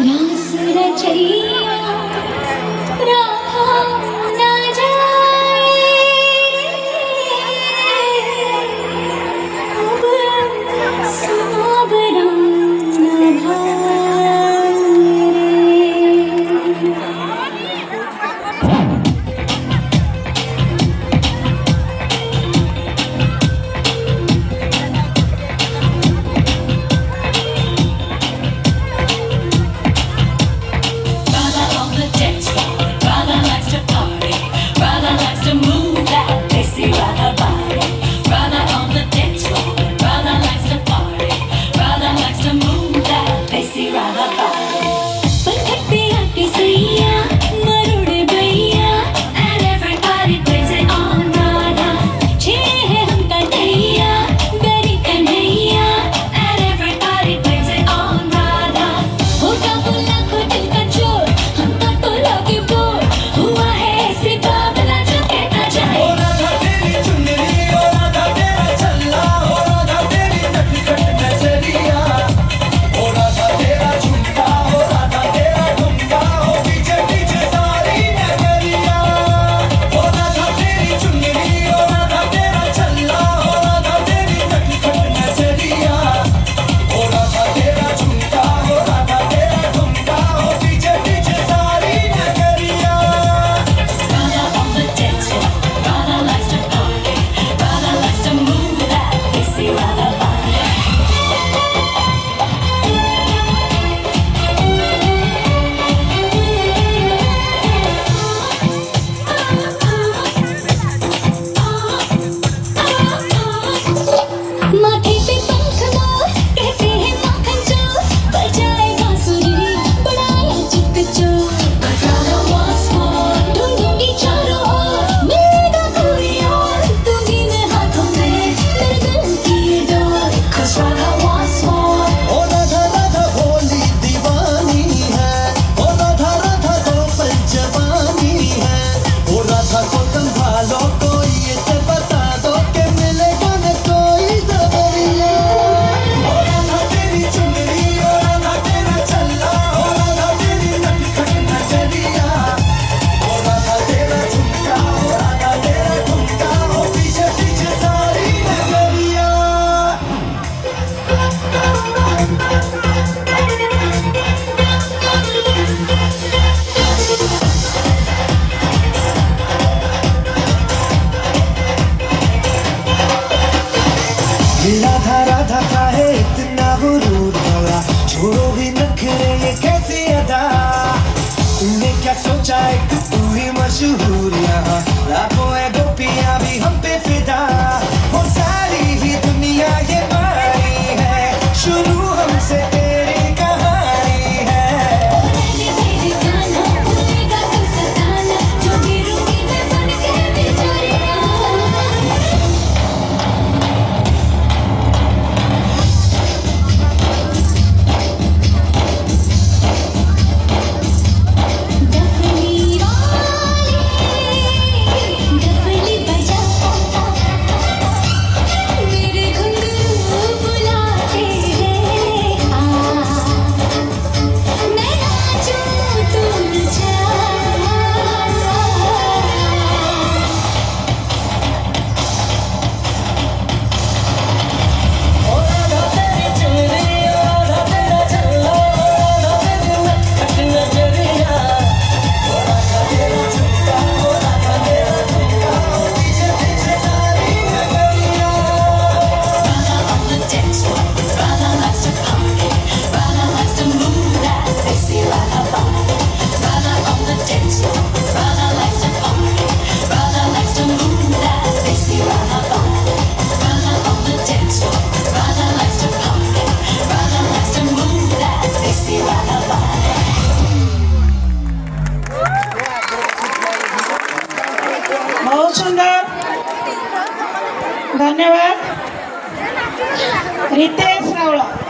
रास रचैया रहा न जाए अब सावरा न भाए राधा राधा काहे इतना गुरूर भला, छोड़ो भी नखरे ये कैसी अदा। तुमने क्या सोचा है कि तू ही मशहूर, यहाँ लाखों है गोपियाँ भी हम पे फिदा। वो सारी ही दुनिया ये मारी है, शुरू हमसे तेरी कहानी है। बहुत सुंदर, धन्यवाद। रितेश रावला।